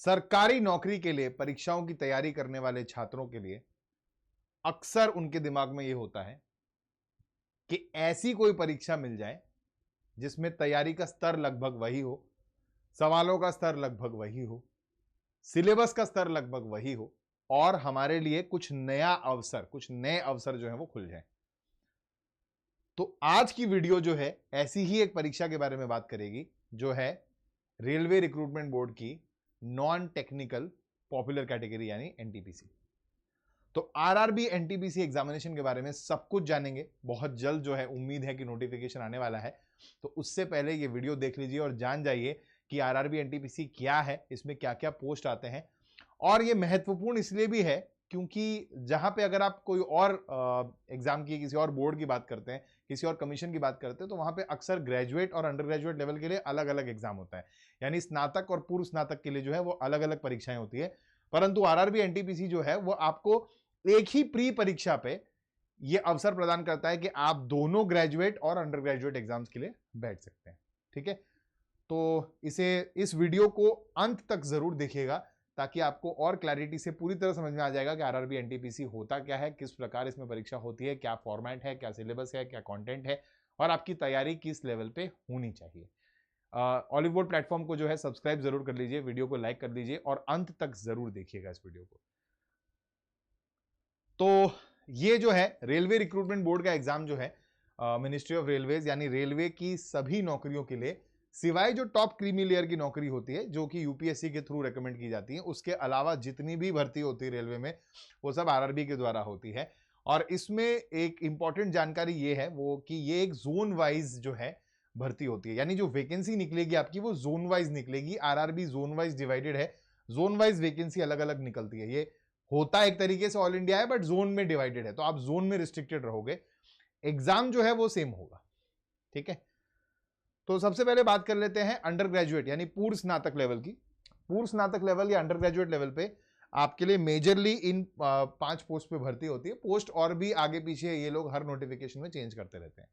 सरकारी नौकरी के लिए परीक्षाओं की तैयारी करने वाले छात्रों के लिए अक्सर उनके दिमाग में यह होता है कि ऐसी कोई परीक्षा मिल जाए जिसमें तैयारी का स्तर लगभग वही हो, सवालों का स्तर लगभग वही हो, सिलेबस का स्तर लगभग वही हो और हमारे लिए कुछ नया अवसर, कुछ नए अवसर जो है वो खुल जाए। तो आज की वीडियो जो है ऐसी ही एक परीक्षा के बारे में बात करेगी जो है रेलवे रिक्रूटमेंट बोर्ड की नॉन टेक्निकल पॉपुलर कैटेगरी यानी एनटीपीसी। तो आरआरबी एनटीपीसी एग्जामिनेशन के बारे में सब कुछ जानेंगे। बहुत जल्द जो है उम्मीद है कि नोटिफिकेशन आने वाला है, तो उससे पहले ये वीडियो देख लीजिए और जान जाइए कि आरआरबी एनटीपीसी क्या है, इसमें क्या क्या पोस्ट आते हैं। और ये महत्वपूर्ण इसलिए भी है क्योंकि जहां पे अगर आप कोई और एग्जाम की, किसी और बोर्ड की बात करते हैं, किसी और कमीशन की बात करते हैं, तो वहां पे अक्सर ग्रेजुएट और अंडर ग्रेजुएट लेवल के लिए अलग अलग एग्जाम होता है, यानी स्नातक और पूर्व स्नातक के लिए जो है वो अलग अलग परीक्षाएं होती है। परंतु आरआरबी एनटीपीसी जो है वो आपको एक ही प्री परीक्षा पे ये अवसर प्रदान करता है कि आप दोनों ग्रेजुएट और अंडर ग्रेजुएट एग्जाम्स के लिए बैठ सकते हैं। ठीक है, तो इस वीडियो को अंत तक जरूर देखिएगा ताकि आपको और क्लैरिटी से पूरी तरह समझ में आ जाएगा कि आरआरबी एनटीपीसी होता क्या है, किस प्रकार इसमें परीक्षा होती है, क्या फॉर्मेट है, क्या सिलेबस है, क्या कंटेंट है और आपकी तैयारी किस लेवल पे होनी चाहिए। ऑलिव बोर्ड प्लेटफॉर्म को जो है सब्सक्राइब जरूर कर लीजिए, वीडियो को लाइक कर लीजिए और अंत तक जरूर देखिएगा इस वीडियो को। तो ये जो है रेलवे रिक्रूटमेंट बोर्ड का एग्जाम जो है मिनिस्ट्री ऑफ रेलवेज यानी रेलवे की सभी नौकरियों के लिए, सिवाय जो टॉप क्रीमी लेयर की नौकरी होती है जो कि यूपीएससी के थ्रू रेकमेंड की जाती है, उसके अलावा जितनी भी भर्ती होती है रेलवे में वो सब आरआरबी के द्वारा होती है। और इसमें एक इंपॉर्टेंट जानकारी ये है वो कि ये एक जोन वाइज जो है भर्ती होती है, यानी जो वैकेंसी निकलेगी आपकी वो जोन वाइज निकलेगी। आरआरबी जोन वाइज डिवाइडेड है, जोन वाइज वैकेंसी अलग अलग निकलती है। ये होता एक तरीके से ऑल इंडिया है बट जोन में डिवाइडेड है, तो आप जोन में रिस्ट्रिक्टेड रहोगे, एग्जाम जो है वो सेम होगा। ठीक है, तो सबसे पहले बात कर लेते हैं अंडर ग्रेजुएट यानी पूर्व स्नातक लेवल की। पूर्व स्नातक लेवल या अंडर ग्रेजुएट लेवल पे आपके लिए मेजरली इन 5 पोस्ट पे भर्ती होती है। पोस्ट और भी आगे पीछे ये लोग हर नोटिफिकेशन में चेंज करते रहते हैं।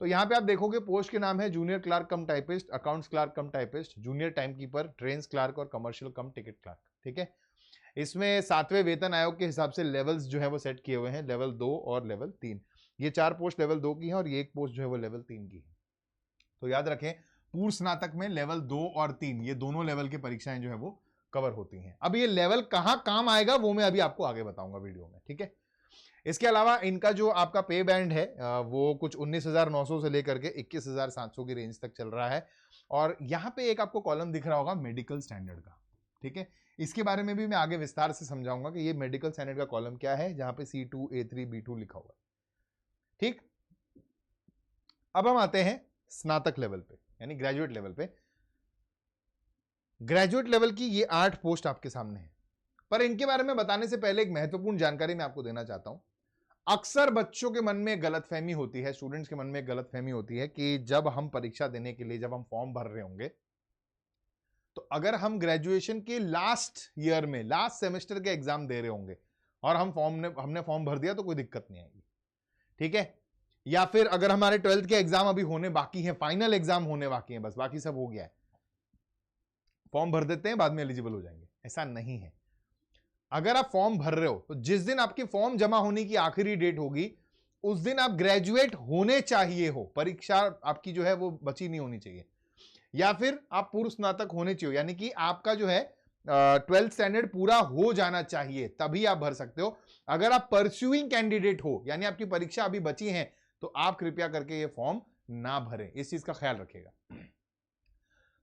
तो यहां पे आप देखोगे पोस्ट के नाम है junior clerk cum typist, accounts clerk cum typist, junior time keeper, trains clerk और कमर्शियल कम टिकट क्लार्क। ठीक है, इसमें 7वें वेतन आयोग के हिसाब से लेवल्स जो है वो सेट किए हुए हैं, लेवल 2 और लेवल 3। ये 4 पोस्ट लेवल 2 की है और ये एक पोस्ट जो है वो लेवल 3 की है। तो याद रखें पूर्व स्नातक में लेवल 2 और 3 ये दोनों लेवल की परीक्षाएं जो है वो कवर होती हैं। अब ये लेवल कहां काम आएगा वो मैं अभी आपको आगे बताऊंगा वीडियो में। ठीक है, इसके अलावा इनका जो आपका पे बैंड है वो कुछ 19,900 से लेकर के 21,700 की रेंज तक चल रहा है। और यहां पे एक आपको कॉलम दिख रहा होगा मेडिकल स्टैंडर्ड का। ठीक है, इसके बारे में भी मैं आगे विस्तार से समझाऊंगा कि ये मेडिकल स्टैंडर्ड का कॉलम क्या है, जहां पे C2, A3, B2 लिखा हुआ है। ठीक, अब हम आते हैं स्नातक लेवल पे यानी ग्रेजुएट लेवल पे। ग्रेजुएट लेवल की ये 8 पोस्ट आपके सामने है, पर इनके बारे में बताने से पहले एक महत्वपूर्ण जानकारी मैं आपको देना चाहता हूं। अक्सर बच्चों के मन में गलतफहमी होती है, स्टूडेंट्स के मन में गलतफहमी होती है कि जब हम परीक्षा देने के लिए, जब हम फॉर्म भर रहे होंगे, तो अगर हम ग्रेजुएशन के लास्ट ईयर में लास्ट सेमेस्टर के एग्जाम दे रहे होंगे और हमने फॉर्म भर दिया तो कोई दिक्कत नहीं आएगी। ठीक है, या फिर अगर हमारे 12th के एग्जाम अभी होने बाकी हैं, फाइनल एग्जाम होने बाकी हैं, बस बाकी सब हो गया है, फॉर्म भर देते हैं बाद में एलिजिबल हो जाएंगे, ऐसा नहीं है। अगर आप फॉर्म भर रहे हो तो जिस दिन आपकी फॉर्म जमा होने की आखिरी डेट होगी उस दिन आप ग्रेजुएट होने चाहिए हो, परीक्षा आपकी जो है वो बची नहीं होनी चाहिए, या फिर आप पूर्व स्नातक होने चाहिए, यानी कि आपका जो है 12th स्टैंडर्ड पूरा हो जाना चाहिए, तभी आप भर सकते हो। अगर आप परस्यूइंग कैंडिडेट हो यानी आपकी परीक्षा अभी बची है तो आप कृपया करके ये फॉर्म ना भरें, इस चीज का ख्याल रखिएगा।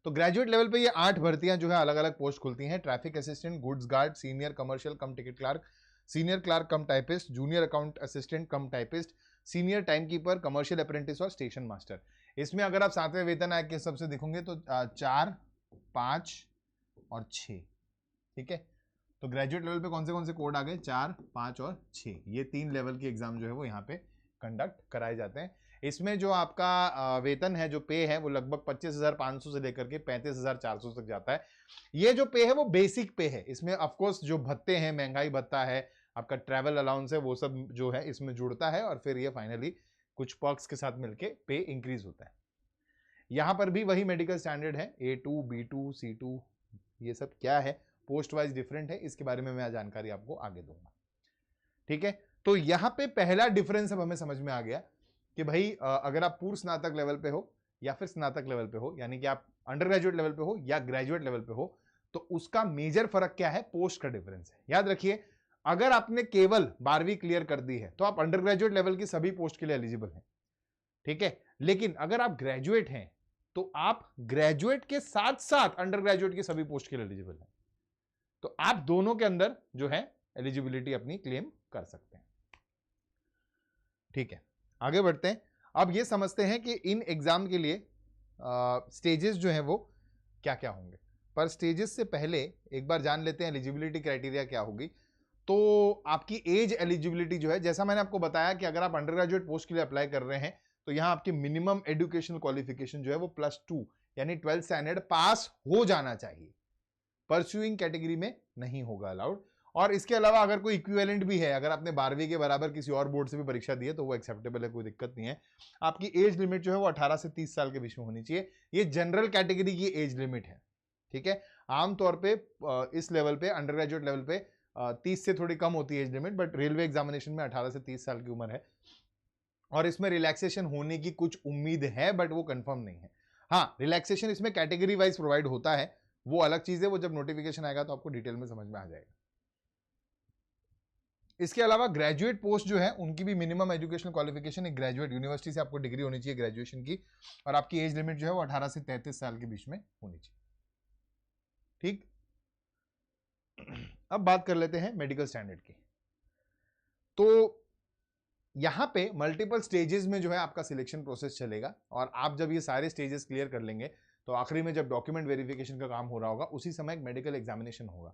तो ग्रेजुएट लेवल पे ये 8 भर्तियां जो है अलग अलग पोस्ट खुलती हैं। Traffic assistant, goods guard, senior commercial cum ticket clerk, senior clerk cum typist, junior account assistant cum typist, senior time keeper, commercial apprentice और स्टेशन मास्टर। इसमें अगर आप 7वें वेतन आयोग के हिसाब से देखोगे तो 4, 5 और 6। ठीक है, तो ग्रेजुएट लेवल पे कौन से कोड आ गए, 4, 5 और 6, ये 3 लेवल की एग्जाम जो है वो यहाँ पे कंडक्ट कराए जाते हैं। इसमें जो आपका वेतन है, जो पे है, वो लगभग 25,500 से लेकर के 35,400 तक जाता है। ये जो पे है वो बेसिक पे है, इसमें ऑफकोर्स जो भत्ते हैं, महंगाई भत्ता है, आपका ट्रैवल अलाउंस है, वो सब जो है इसमें जुड़ता है और फिर ये फाइनली कुछ पर्क्स के साथ मिलके पे इंक्रीज होता है। यहां पर भी वही मेडिकल स्टैंडर्ड है, A2, B2, C2, ये सब क्या है, पोस्ट वाइज डिफरेंट है, इसके बारे में मैं जानकारी आपको आगे दूंगा। ठीक है, तो यहां पे पहला डिफरेंस अब हमें समझ में आ गया कि भाई अगर आप पूर्व स्नातक लेवल पे हो या फिर स्नातक लेवल पे हो, यानी कि आप अंडर ग्रेजुएट लेवल पे हो या ग्रेजुएट लेवल पे हो, तो उसका मेजर फर्क क्या है, पोस्ट का डिफरेंस है। याद रखिए, अगर आपने केवल 12वीं क्लियर कर दी है तो आप अंडर ग्रेजुएट लेवल की सभी पोस्ट के लिए एलिजिबल हैं। ठीक है, लेकिन अगर आप ग्रेजुएट हैं तो आप ग्रेजुएट के साथ साथ अंडर ग्रेजुएट की सभी पोस्ट के लिए एलिजिबल हैं। तो आप दोनों के अंदर जो है एलिजिबिलिटी अपनी क्लेम कर सकते हैं। ठीक है, आगे बढ़ते हैं। अब ये समझते हैं कि इन एग्जाम के लिए स्टेजेस जो हैं वो क्या क्या होंगे, पर स्टेजेस से पहले एक बार जान लेते हैं एलिजिबिलिटी क्राइटेरिया क्या होगी। तो आपकी एज एलिजिबिलिटी जो है, जैसा मैंने आपको बताया कि अगर आप अंडर ग्रेजुएट पोस्ट के लिए अप्लाई कर रहे हैं तो यहां आपकी मिनिमम एजुकेशनल क्वालिफिकेशन जो है वो +2 यानी 12th स्टैंडर्ड पास हो जाना चाहिए, परस्यूइंग कैटेगरी में नहीं होगा अलाउड। और इसके अलावा अगर कोई इक्विवेलेंट भी है, अगर आपने 12वीं के बराबर किसी और बोर्ड से भी परीक्षा दी है तो वो एक्सेप्टेबल है, कोई दिक्कत नहीं है। आपकी एज लिमिट जो है वो 18 से 30 साल के बीच में होनी चाहिए। ये जनरल कैटेगरी की एज लिमिट है। ठीक है, आमतौर पे इस लेवल पे, अंडर ग्रेजुएट लेवल पे 30 से थोड़ी कम होती है age limit, but railway examination में 18 से 30 साल की उम्र है और इसमें रिलैक्सेशन होने की कुछ उम्मीद है, बट वो कंफर्म नहीं है। हाँ, रिलैक्सेशन इसमें कैटेगरी वाइज प्रोवाइड होता है, वो अलग चीज है, वो जब नोटिफिकेशन आएगा तो आपको डिटेल में समझ में आ जाएगा। इसके अलावा ग्रेजुएट पोस्ट जो है उनकी भी मिनिमम एजुकेशनल क्वालिफिकेशन एक ग्रेजुएट यूनिवर्सिटी से आपको डिग्री होनी चाहिए ग्रेजुएशन की, और आपकी एज लिमिट जो है वो 18 से 33 साल के बीच में होनी चाहिए। ठीक, अब बात कर लेते हैं मेडिकल स्टैंडर्ड की। तो यहां पे मल्टीपल स्टेजेस में जो है आपका सिलेक्शन प्रोसेस चलेगा, और आप जब ये सारे स्टेजेस क्लियर कर लेंगे तो आखिरी में जब डॉक्यूमेंट वेरिफिकेशन का काम हो रहा होगा उसी समय एक मेडिकल एग्जामिनेशन होगा।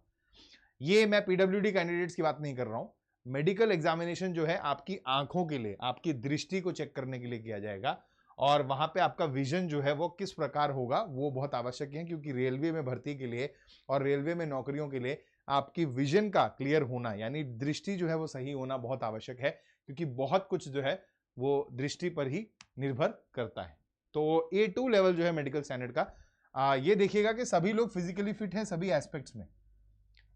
ये मैं पीडब्ल्यूडी कैंडिडेट्स की बात नहीं कर रहा हूं। मेडिकल एग्जामिनेशन जो है आपकी आंखों के लिए, आपकी दृष्टि को चेक करने के लिए किया जाएगा, और वहां पे आपका विजन जो है वो किस प्रकार होगा वो बहुत आवश्यक है, क्योंकि रेलवे में भर्ती के लिए और रेलवे में नौकरियों के लिए आपकी विजन का क्लियर होना यानी दृष्टि जो है वो सही होना बहुत आवश्यक है, क्योंकि बहुत कुछ जो है वो दृष्टि पर ही निर्भर करता है। तो A2 लेवल जो है मेडिकल स्टैंडर्ड का, ये देखिएगा कि सभी लोग फिजिकली फिट हैं सभी एस्पेक्ट्स में।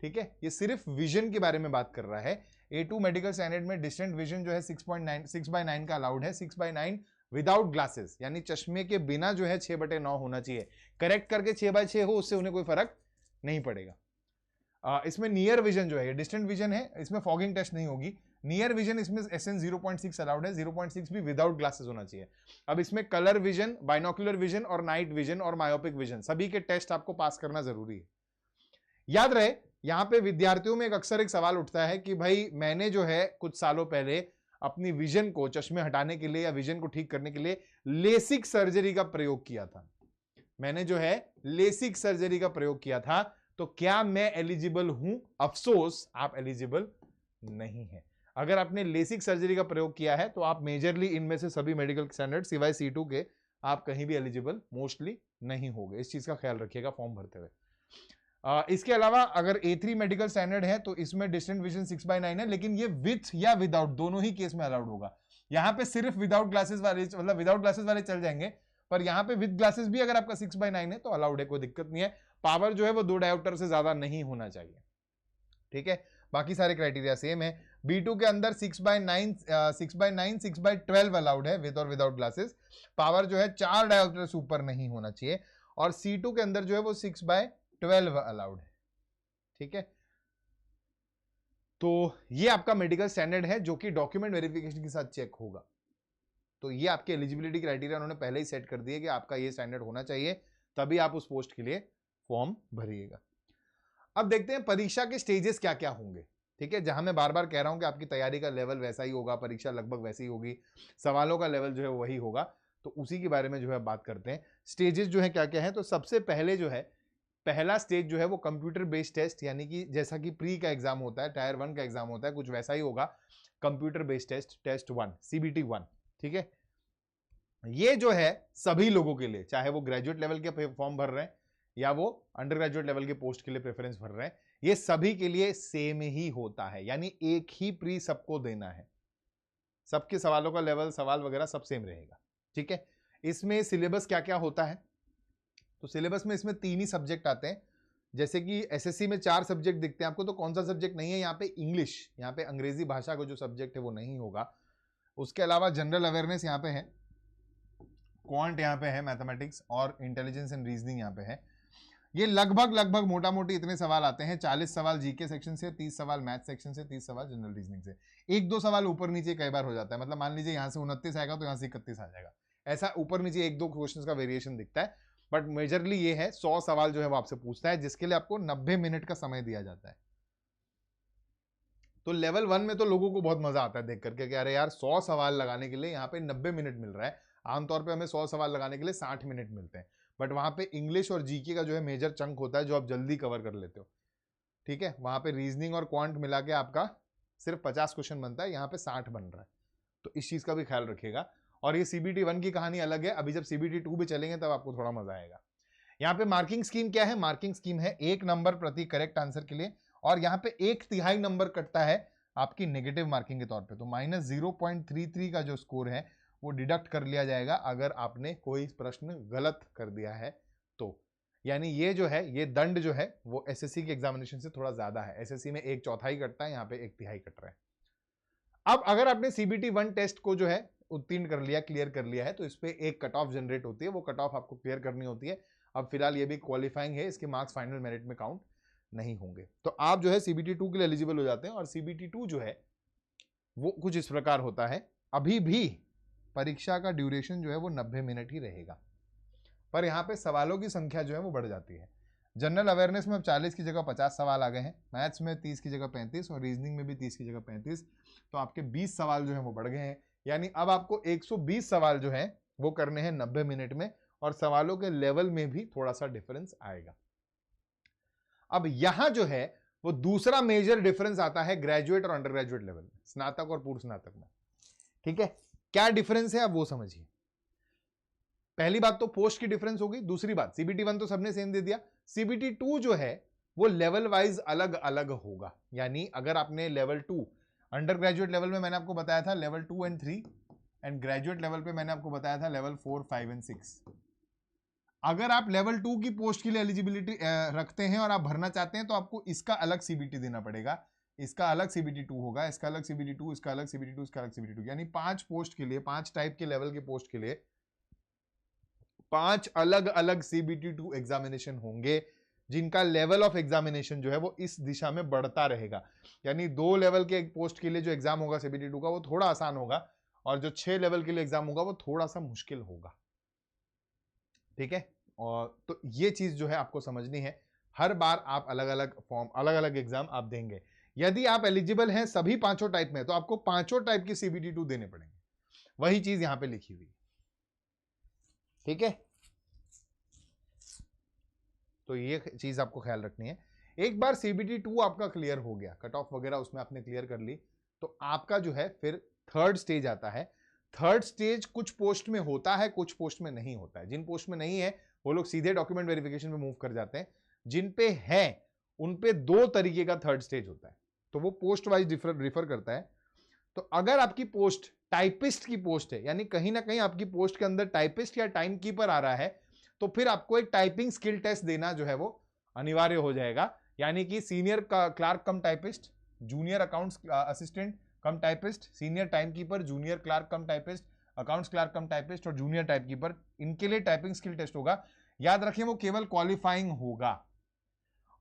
ठीक है, ये सिर्फ विजन के बारे में बात कर रहा है। A2 मेडिकल स्टैंडर्ड में डिस्टेंट विजन जो है 6.9 का अलाउड है, 6/9 विदाउट ग्लासेस, यानी चश्मे के बिना जो है 6/9 होना चाहिए। करेक्ट करके 6/6 हो, उससे उन्हें कोई फर्क नहीं पड़ेगा। इसमें नियर विजन जो है, डिस्टेंट विजन है, इसमें फॉगिंग टेस्ट नहीं होगी। नियर विजन इसमें SN 0.6 अलाउड है, 0.6 भी विदाउट ग्लासेस होना चाहिए। अब इसमें कलर विजन, बाइनोकुलर विजन और नाइट विजन और मायोपिक विजन सभी के टेस्ट आपको पास करना जरूरी है। याद रहे, यहां पे विद्यार्थियों में अक्सर एक सवाल उठता है कि भाई मैंने जो है कुछ सालों पहले अपनी विजन को, चश्मे हटाने के लिए या विजन को ठीक करने के लिए लेसिक सर्जरी का प्रयोग किया था। मैंने जो है लेसिक सर्जरी का प्रयोग किया था, तो क्या मैं एलिजिबल हूं? अफसोस, आप एलिजिबल नहीं है। अगर आपने लेसिक सर्जरी का प्रयोग किया है तो आप मेजरली इनमें से सभी मेडिकल स्टैंडर्ड सिवाय C2 के आप कहीं भी एलिजिबल मोस्टली नहीं होंगे। इस चीज का ख्याल रखिएगा फॉर्म भरते हुए। इसके अलावा अगर A3 मेडिकल स्टैंडर्ड है तो इसमें डिस्टेंट विजन 6/9 है, लेकिन ये विथ या विदाउट दोनों ही केस में अलाउड होगा। यहां पे सिर्फ विदाउट ग्लासेस वाले, मतलब विदाउट ग्लासेस वाले चल जाएंगे, पर यहां पे विद ग्लासेस भी अगर आपका 6/9 है तो अलाउड है, कोई दिक्कत नहीं है। पावर जो है वो 2 डायोप्टर से ज्यादा नहीं होना चाहिए। ठीक है, बाकी सारे क्राइटेरिया सेम है। B2 के अंदर 6/9 6/12 अलाउड है विद और विदाउट ग्लासेस। पावर जो है 4 डायोप्टर से ऊपर नहीं होना चाहिए, और C2 के अंदर जो है वो 6/12 अलाउड है। ठीक है, तो ये आपका मेडिकल स्टैंडर्ड है जो कि डॉक्यूमेंट वेरिफिकेशन के साथ चेक होगा। तो ये आपके एलिजिबिलिटी क्राइटेरिया उन्होंने पहले ही सेट कर दिए कि आपका ये स्टैंडर्ड होना चाहिए, तभी आप उस पोस्ट के लिए फॉर्म भरिएगा। अब देखते हैं परीक्षा के स्टेजेस क्या क्या होंगे। ठीक है, जहां मैं बार बार कह रहा हूं कि आपकी तैयारी का लेवल वैसा ही होगा, परीक्षा लगभग वैसी ही होगी, सवालों का लेवल जो है वही होगा, तो उसी के बारे में जो है बात करते हैं। स्टेजेस जो है क्या क्या है, तो सबसे पहले जो है पहला स्टेज जो है वो कंप्यूटर बेस्ड टेस्ट, यानी कि जैसा कि प्री का एग्जाम होता है, टायर 1 का एग्जाम होता है, कुछ वैसा ही होगा। Computer based test, test 1 CBT 1। ठीक है, ये जो है सभी लोगों के लिए, चाहे वो ग्रेजुएट लेवल के फॉर्म भर रहे हैं या वो अंडर ग्रेजुएट लेवल के पोस्ट के लिए प्रेफरेंस भर रहे हैं, ये सभी के लिए सेम ही होता है, यानी एक ही प्री सबको देना है। सबके सवालों का लेवल, सवाल वगैरह सब सेम रहेगा। ठीक है, इसमें सिलेबस क्या क्या होता है, तो सिलेबस में इसमें 3 ही सब्जेक्ट आते हैं। जैसे कि एसएससी में 4 सब्जेक्ट दिखते हैं आपको, तो कौन सा सब्जेक्ट नहीं है यहाँ पे? इंग्लिश, यहाँ पे अंग्रेजी भाषा का जो सब्जेक्ट है वो नहीं होगा। उसके अलावा जनरल अवेयरनेस यहाँ पे है, क्वांट यहाँ पे है, मैथमेटिक्स और इंटेलिजेंस एंड रीजनिंग यहाँ पे है। ये लगभग मोटा मोटी इतने सवाल आते हैं, 40 सवाल जीके सेक्शन से, 30 सवाल मैथ सेक्शन से, 30 सवाल जनरल रीजनिंग से। एक दो सवाल ऊपर नीचे कई बार हो जाता है, मतलब मान लीजिए यहाँ से 29 आएगा तो यहाँ से 31 आ जाएगा, ऐसा ऊपर नीचे एक दो क्वेश्चंस का वेरिएशन दिखता है, बट मेजरली ये है 100 सवाल जो है वो आपसे पूछता है, जिसके लिए आपको 90 मिनट का समय दिया जाता है। तो लेवल 1 में तो लोगों को बहुत मजा आता है देख करके कि अरे यार 100 सवाल लगाने के लिए यहाँ पे 90 मिनट मिल रहा है। आमतौर पे हमें 100 सवाल लगाने के लिए 60 मिनट मिलते हैं, बट वहां पे इंग्लिश और जीके का जो है मेजर चंक होता है जो आप जल्दी कवर कर लेते हो। ठीक है, वहां पे रीजनिंग और क्वांट मिला के आपका सिर्फ 50 क्वेश्चन बनता है, यहाँ पे 60 बन रहा है, तो इस चीज का भी ख्याल रखिएगा। और ये सीबीटी 1 की कहानी अलग है, अभी जब सीबीटी 2 भी चलेंगे तब आपको थोड़ा मजा आएगा। यहाँ पे मार्किंग स्कीम क्या है? मार्किंग स्कीम है 1 नंबर प्रति करेक्ट आंसर के लिए, और यहाँ पे 1/3 नंबर कटता है आपकी नेगेटिव मार्किंग के तौर पे। तो -0.33 का जो स्कोर है वो डिडक्ट कर लिया जाएगा अगर आपने कोई प्रश्न गलत कर दिया है तो। यानी ये जो है, ये दंड जो है वो एसएससी के एग्जामिनेशन से थोड़ा ज्यादा है। एसएससी में 1/4 कटता है, यहाँ पे 1/3 कट रहा है। अब अगर आपने सीबीटी 1 टेस्ट को जो है उत्तीर्ण कर लिया, क्लियर कर लिया है, तो इस पे एक कट ऑफ जनरेट होती है, वो कट ऑफ आपको क्लियर करनी होती है। अब फिलहाल ये भी क्वालिफाइंग है, इसके मार्क्स फाइनल मेरिट में काउंट नहीं होंगे, तो आप जो है सीबीटी 2 के लिए एलिजिबल हो जाते हैं। और सीबीटी 2 जो है वो कुछ इस प्रकार होता है, अभी भी परीक्षा का ड्यूरेशन जो है वो 90 मिनट ही रहेगा, पर यहाँ पे सवालों की संख्या जो है वो बढ़ जाती है। जनरल अवेयरनेस में अब 40 की जगह 50 सवाल आ गए हैं, मैथ्स में 30 की जगह 35 और रीजनिंग में भी 30 की जगह 35, तो आपके 20 सवाल जो है वो बढ़ गए हैं। यानी अब आपको 120 सवाल जो है वो करने हैं 90 मिनट में, और सवालों के लेवल में भी थोड़ा सा डिफरेंस आएगा। अब यहां जो है वो दूसरा मेजर डिफरेंस आता है ग्रेजुएट और अंडर ग्रेजुएट लेवल में, स्नातक और पूर्व स्नातक में। ठीक है, क्या डिफरेंस है अब वो समझिए। पहली बात तो पोस्ट की डिफरेंस होगी, दूसरी बात सीबीटी 1 तो सबने सेम दे दिया, सीबीटी 2 जो है वो लेवल वाइज अलग अलग होगा। यानी अगर आपने लेवल 2 अंडर ग्रेजुएट लेवल में मैंने आपको बताया था level 2 and 3, and graduate level पे मैंने आपको बताया था लेवल 4, 5 एंड 6। अगर आप लेवल 2 की पोस्ट के लिए एलिजिबिलिटी रखते हैं और आप भरना चाहते हैं तो आपको इसका अलग सीबीटी देना पड़ेगा, इसका अलग सीबीटी 2 होगा, इसका अलग सीबीटी 2, इसका अलग सीबीटी 2, इसका अलग सीबीटी 2। यानी 5 पोस्ट के लिए, 5 टाइप के लेवल के पोस्ट के लिए 5 अलग अलग सीबीटी 2 एग्जामिनेशन होंगे, जिनका लेवल ऑफ एग्जामिनेशन जो है वो इस दिशा में बढ़ता रहेगा। यानी 2 लेवल के एक पोस्ट के लिए जो एग्जाम होगा सीबीटी 2 का वो थोड़ा आसान होगा, और जो 6 लेवल के लिए एग्जाम होगा वो थोड़ा सा मुश्किल होगा। ठीक है, और तो ये चीज जो है आपको समझनी है। हर बार आप अलग अलग फॉर्म, अलग अलग एग्जाम आप देंगे। यदि आप एलिजिबल हैं सभी 5 टाइप में तो आपको 5 टाइप की सीबीटी 2 देने पड़ेंगे, वही चीज यहां पे लिखी हुई। ठीक है, तो ये चीज आपको ख्याल रखनी है। एक बार सीबीटी 2 आपका क्लियर हो गया, कट ऑफ वगैरह उसमें आपने क्लियर कर ली, तो आपका जो है फिर थर्ड स्टेज आता है। थर्ड स्टेज कुछ पोस्ट में होता है, कुछ पोस्ट में नहीं होता है। जिन पोस्ट में नहीं है वो लोग सीधे डॉक्यूमेंट वेरिफिकेशन में मूव कर जाते हैं, जिन पे है उन पे 2 तरीके का थर्ड स्टेज होता है, तो वो पोस्ट वाइज रिफर करता है। तो अगर आपकी पोस्ट टाइपिस्ट की पोस्ट है, यानी कहीं ना कहीं आपकी पोस्ट के अंदर टाइपिस्ट या टाइम कीपर आ रहा है, तो फिर आपको एक टाइपिंग स्किल टेस्ट देना जो है वो अनिवार्य हो जाएगा। यानी कि senior clerk cum typist, junior accounts assistant cum typist, senior time keeper, junior clerk cum typist, accounts clerk cum typist और जूनियर टाइप कीपर, इनके लिए टाइपिंग स्किल टेस्ट होगा। याद रखें वो केवल क्वालिफाइंग होगा,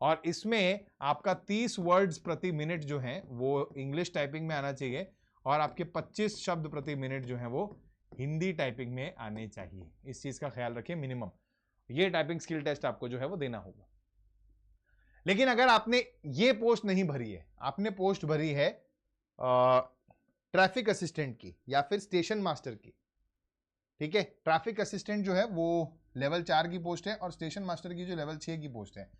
और इसमें आपका 30 वर्ड्स प्रति मिनट जो है वो इंग्लिश टाइपिंग में आना चाहिए, और आपके 25 शब्द प्रति मिनट जो है वो हिंदी टाइपिंग में आने चाहिए। इस चीज का ख्याल रखें, मिनिमम ये टाइपिंग स्किल टेस्ट आपको जो है वो देना होगा। लेकिन अगर आपने ये पोस्ट नहीं भरी है, आपने पोस्ट भरी है ट्रैफिक असिस्टेंट की या फिर स्टेशन मास्टर की, ठीक है, ट्रैफिक असिस्टेंट जो है वो लेवल 4 की पोस्ट है और स्टेशन मास्टर की जो लेवल 6 की पोस्ट है,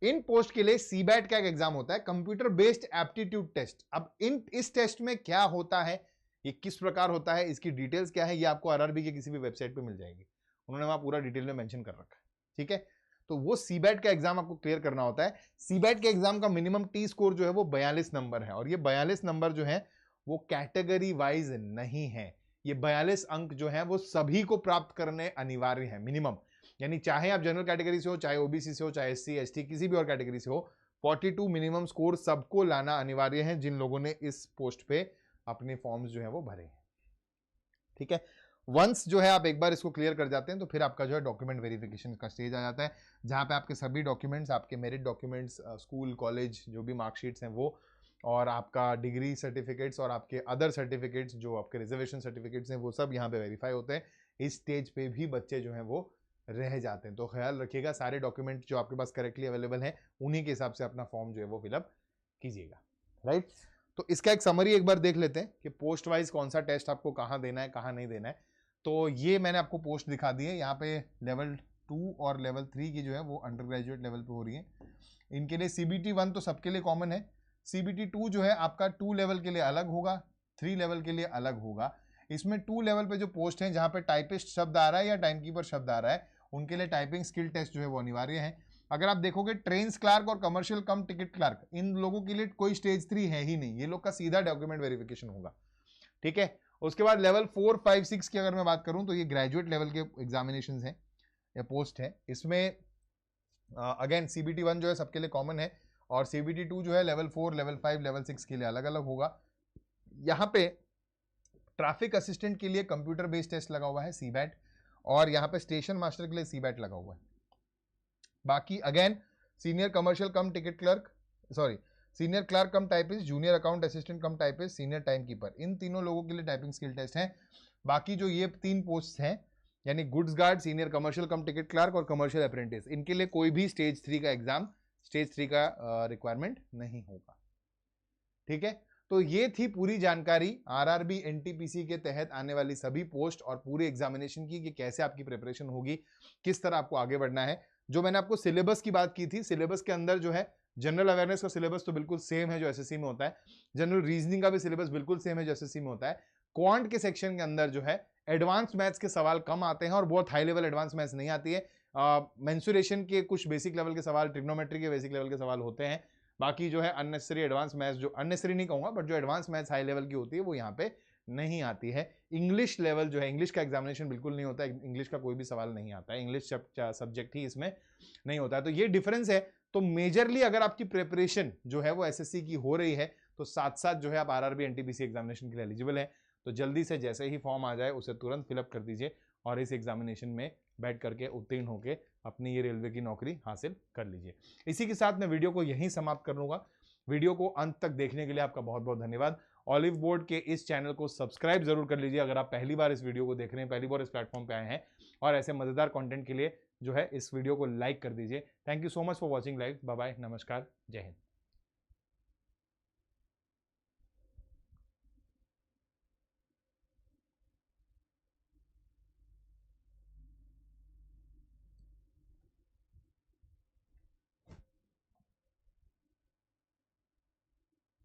इन पोस्ट के लिए सीबैट का एक एग्जाम होता है, कंप्यूटर बेस्ड एप्टीट्यूड टेस्ट। अब इस टेस्ट में क्या होता है, ये किस प्रकार होता है, इसकी डिटेल्स क्या है, ये आपको आरआरबी के किसी भी वेबसाइट पे मिल जाएगी, उन्होंने वहां पूरा डिटेल में मेंशन कर रखा है। ठीक है, तो वो सीबैट का एग्जाम आपको क्लियर करना होता है। सीबैट के एग्जाम का मिनिमम टी स्कोर जो है वो 42 नंबर है, और ये 42 नंबर जो है वो कैटेगरी वाइज नहीं है, ये 42 अंक जो है वो सभी को प्राप्त करने अनिवार्य है मिनिमम। यानी चाहे आप जनरल कैटेगरी से हो, चाहे ओबीसी से हो, चाहे एससी एसटी किसी भी और कैटेगरी से हो, 42 मिनिमम स्कोर सबको लाना अनिवार्य है जिन लोगों ने इस पोस्ट पे अपने फॉर्म्स जो है वो भरे हैं। ठीक है, वंस जो है आप एक बार इसको क्लियर कर जाते हैं तो फिर आपका जो है डॉक्यूमेंट वेरिफिकेशन का स्टेज आ जाता है, जहां पे आपके सभी डॉक्यूमेंट्स, आपके मेरिट डॉक्यूमेंट्स, स्कूल कॉलेज जो भी मार्कशीट्स हैं वो, और आपका डिग्री सर्टिफिकेट्स और आपके अदर सर्टिफिकेट्स जो आपके रिजर्वेशन सर्टिफिकेट्स हैं वो सब यहाँ पे वेरीफाई होते हैं। इस स्टेज पे भी बच्चे जो हैं वो रह जाते हैं, तो ख्याल रखिएगा सारे डॉक्यूमेंट जो आपके पास करेक्टली अवेलेबल हैं उन्हीं के हिसाब से अपना फॉर्म जो है वो फिलअप कीजिएगा। राइट, तो इसका एक समरी एक बार देख लेते हैं कि पोस्ट वाइज कौन सा टेस्ट आपको कहाँ देना है, कहाँ नहीं देना है। तो ये मैंने आपको पोस्ट दिखा दी है, यहाँ पे लेवल 2 और लेवल 3 की जो है वो अंडर ग्रेजुएट लेवल पे हो रही है। इनके लिए CBT 1 तो सबके लिए कॉमन है, CBT 2 जो है आपका 2 लेवल के लिए अलग होगा, 3 लेवल के लिए अलग होगा। इसमें 2 लेवल पे जो पोस्ट हैं जहाँ पे टाइपिस्ट शब्द आ रहा है या टाइमकीपर शब्द आ रहा है, उनके लिए टाइपिंग स्किल टेस्ट जो है वो अनिवार्य है। अगर आप देखोगे ट्रेन्स क्लार्क और कमर्शियल कम टिकट क्लार्क, इन लोगों के लिए कोई स्टेज 3 है ही नहीं, ये लोग का सीधा डॉक्यूमेंट वेरिफिकेशन होगा। ठीक है, उसके बाद लेवल 4, 5, 6 की अगर मैं बात करूं तो ये ग्रेजुएट लेवल के एग्जामिनेशन हैं या पोस्ट है। इसमें अगेन CBT 1 जो है सबके लिए कॉमन है और CBT 2 जो है लेवल 4, लेवल 5, लेवल 6 के लिए अलग अलग होगा। यहाँ पे ट्रैफिक असिस्टेंट के लिए कंप्यूटर बेस्ड टेस्ट लगा हुआ है CBAT, और यहाँ पे स्टेशन मास्टर के लिए CBAT लगा हुआ है। बाकी again senior commercial cum ticket clerk, sorry senior clerk cum typist, junior account assistant cum typist, senior time keeper, इन तीनों लोगों के लिए टाइपिंग स्किल टेस्ट है। बाकी जो ये 3 पोस्ट हैं यानी goods guard, senior commercial cum ticket clerk और कमर्शियल अप्रेंटिस, इनके लिए कोई भी स्टेज 3 का एग्जाम, स्टेज 3 का रिक्वायरमेंट नहीं होगा। ठीक है, तो ये थी पूरी जानकारी RRB NTPC के तहत आने वाली सभी पोस्ट और पूरे एग्जामिनेशन की कि कैसे आपकी प्रिपरेशन होगी, किस तरह आपको आगे बढ़ना है। जो मैंने आपको सिलेबस की बात की थी, सिलेबस के अंदर जो है जनरल अवेयरनेस का सिलेबस तो बिल्कुल सेम है जो SSC में होता है, जनरल रीजनिंग का भी सिलेबस बिल्कुल सेम है जो SSC में होता है। क्वांट के सेक्शन के अंदर जो है एडवांस मैथ्स के सवाल कम आते हैं और बहुत हाई लेवल एडवांस मैथ्स नहीं आती है। मेंसुरेशन के कुछ बेसिक लेवल के सवाल, ट्रिग्नोमेट्री के बेसिक लेवल के सवाल होते हैं। बाकी जो है अननेसेसरी एडवांस मैथ्स, जो अननेसेसरी नहीं कहूंगा बट जो एडवांस मैथ्स हाई लेवल की होती है वो यहाँ पे नहीं आती है। इंग्लिश लेवल जो है, इंग्लिश का एग्जामिनेशन बिल्कुल नहीं होता है, इंग्लिश का कोई भी सवाल नहीं आता है, इंग्लिश सब्जेक्ट ही इसमें नहीं होता है। तो ये डिफरेंस है। तो मेजरली अगर आपकी प्रिपरेशन जो है वो SSC की हो रही है तो साथ साथ जो है आप RRB NTPC एग्जामिनेशन के लिए एलिजिबल है। तो जल्दी से जैसे ही फॉर्म आ जाए उसे तुरंत फिलअप कर दीजिए और इस एग्जामिनेशन में बैठ करके उत्तीर्ण होकर अपनी ये रेलवे की नौकरी हासिल कर लीजिए। इसी के साथ मैं वीडियो को यहीं समाप्त कर लूंगा। वीडियो को अंत तक देखने के लिए आपका बहुत बहुत धन्यवाद। ऑलिव बोर्ड के इस चैनल को सब्सक्राइब जरूर कर लीजिए अगर आप पहली बार इस वीडियो को देख रहे हैं, पहली बार इस प्लेटफॉर्म पे आए हैं, और ऐसे मजेदार कंटेंट के लिए जो है इस वीडियो को लाइक कर दीजिए। Thank you so much for watching live. Bye bye, नमस्कार, जय हिंद।